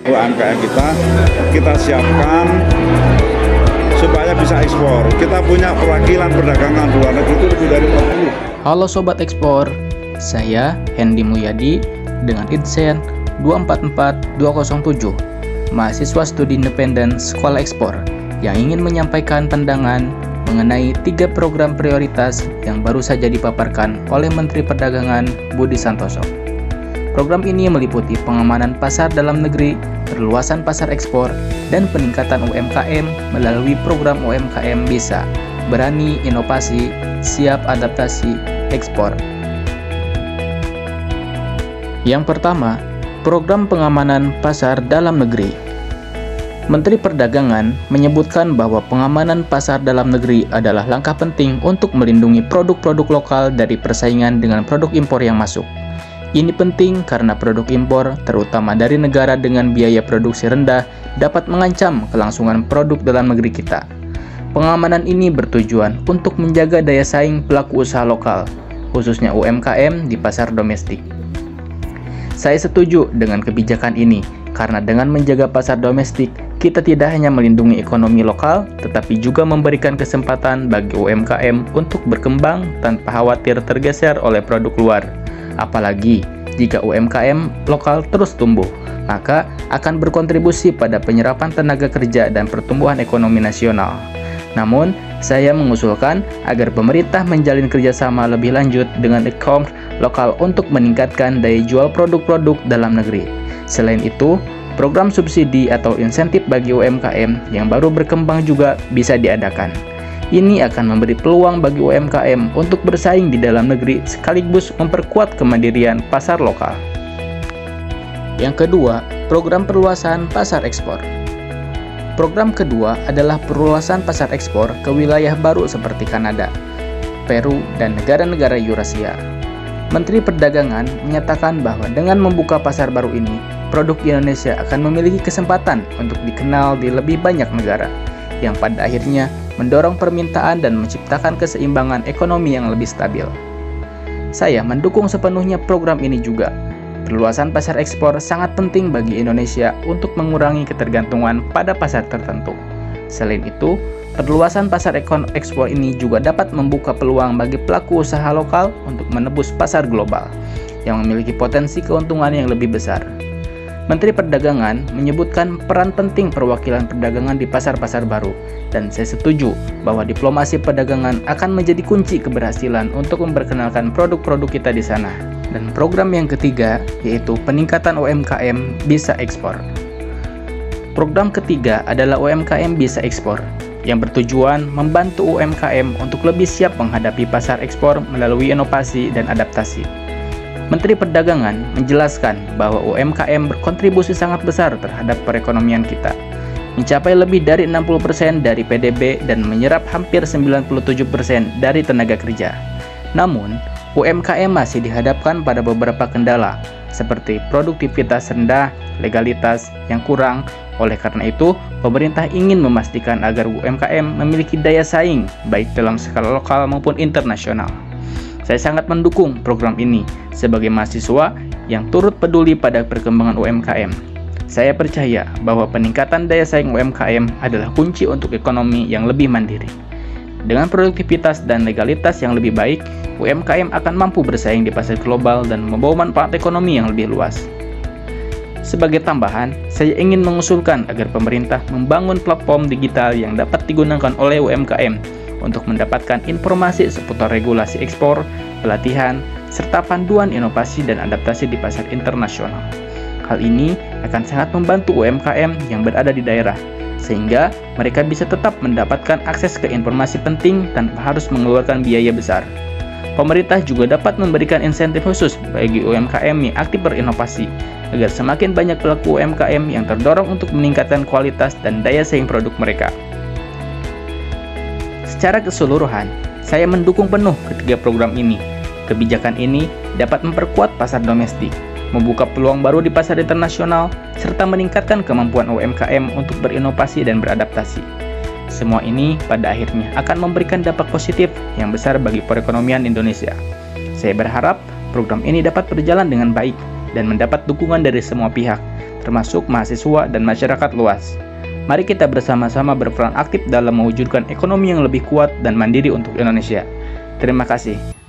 UMKM kita siapkan supaya bisa ekspor. Kita punya perwakilan perdagangan luar negeri itu lebih dari 40. Halo Sobat Ekspor, saya Hendy Mulyadi dengan IDSEN 244207, mahasiswa studi independen Sekolah Ekspor yang ingin menyampaikan pandangan mengenai 3 program prioritas yang baru saja dipaparkan oleh Menteri Perdagangan Budi Santoso. Program ini meliputi pengamanan pasar dalam negeri, perluasan pasar ekspor, dan peningkatan UMKM melalui program UMKM Bisa, Berani Inovasi, Siap Adaptasi, Ekspor. Yang pertama, program pengamanan pasar dalam negeri. Menteri Perdagangan menyebutkan bahwa pengamanan pasar dalam negeri adalah langkah penting untuk melindungi produk-produk lokal dari persaingan dengan produk impor yang masuk. Ini penting karena produk impor, terutama dari negara dengan biaya produksi rendah, dapat mengancam kelangsungan produk dalam negeri kita. Pengamanan ini bertujuan untuk menjaga daya saing pelaku usaha lokal, khususnya UMKM di pasar domestik. Saya setuju dengan kebijakan ini, karena dengan menjaga pasar domestik, kita tidak hanya melindungi ekonomi lokal, tetapi juga memberikan kesempatan bagi UMKM untuk berkembang tanpa khawatir tergeser oleh produk luar. Apalagi jika UMKM lokal terus tumbuh, maka akan berkontribusi pada penyerapan tenaga kerja dan pertumbuhan ekonomi nasional. Namun, saya mengusulkan agar pemerintah menjalin kerjasama lebih lanjut dengan e-commerce lokal untuk meningkatkan daya jual produk-produk dalam negeri. Selain itu, program subsidi atau insentif bagi UMKM yang baru berkembang juga bisa diadakan. Ini akan memberi peluang bagi UMKM untuk bersaing di dalam negeri sekaligus memperkuat kemandirian pasar lokal. Yang kedua, program perluasan pasar ekspor. Program kedua adalah perluasan pasar ekspor ke wilayah baru seperti Kanada, Peru, dan negara-negara Eurasia. Menteri Perdagangan menyatakan bahwa dengan membuka pasar baru ini, produk Indonesia akan memiliki kesempatan untuk dikenal di lebih banyak negara, yang pada akhirnya mendorong permintaan dan menciptakan keseimbangan ekonomi yang lebih stabil. Saya mendukung sepenuhnya program ini juga. Perluasan pasar ekspor sangat penting bagi Indonesia untuk mengurangi ketergantungan pada pasar tertentu. Selain itu, perluasan pasar ekspor ini juga dapat membuka peluang bagi pelaku usaha lokal untuk menembus pasar global, yang memiliki potensi keuntungan yang lebih besar. Menteri Perdagangan menyebutkan peran penting perwakilan perdagangan di pasar-pasar baru, dan saya setuju bahwa diplomasi perdagangan akan menjadi kunci keberhasilan untuk memperkenalkan produk-produk kita di sana. Dan program yang ketiga yaitu peningkatan UMKM Bisa Ekspor. Program ketiga adalah UMKM Bisa Ekspor, yang bertujuan membantu UMKM untuk lebih siap menghadapi pasar ekspor melalui inovasi dan adaptasi. Menteri Perdagangan menjelaskan bahwa UMKM berkontribusi sangat besar terhadap perekonomian kita, mencapai lebih dari 60% dari PDB dan menyerap hampir 97% dari tenaga kerja. Namun, UMKM masih dihadapkan pada beberapa kendala, seperti produktivitas rendah, legalitas yang kurang. Oleh karena itu, pemerintah ingin memastikan agar UMKM memiliki daya saing, baik dalam skala lokal maupun internasional. Saya sangat mendukung program ini sebagai mahasiswa yang turut peduli pada perkembangan UMKM. Saya percaya bahwa peningkatan daya saing UMKM adalah kunci untuk ekonomi yang lebih mandiri. Dengan produktivitas dan legalitas yang lebih baik, UMKM akan mampu bersaing di pasar global dan membawa manfaat ekonomi yang lebih luas. Sebagai tambahan, saya ingin mengusulkan agar pemerintah membangun platform digital yang dapat digunakan oleh UMKM untuk mendapatkan informasi seputar regulasi ekspor, pelatihan, serta panduan inovasi dan adaptasi di pasar internasional. Hal ini akan sangat membantu UMKM yang berada di daerah, sehingga mereka bisa tetap mendapatkan akses ke informasi penting tanpa harus mengeluarkan biaya besar. Pemerintah juga dapat memberikan insentif khusus bagi UMKM yang aktif berinovasi, agar semakin banyak pelaku UMKM yang terdorong untuk meningkatkan kualitas dan daya saing produk mereka. Secara keseluruhan, saya mendukung penuh ketiga program ini. Kebijakan ini dapat memperkuat pasar domestik, membuka peluang baru di pasar internasional, serta meningkatkan kemampuan UMKM untuk berinovasi dan beradaptasi. Semua ini pada akhirnya akan memberikan dampak positif yang besar bagi perekonomian Indonesia. Saya berharap program ini dapat berjalan dengan baik dan mendapat dukungan dari semua pihak, termasuk mahasiswa dan masyarakat luas. Mari kita bersama-sama berperan aktif dalam mewujudkan ekonomi yang lebih kuat dan mandiri untuk Indonesia. Terima kasih.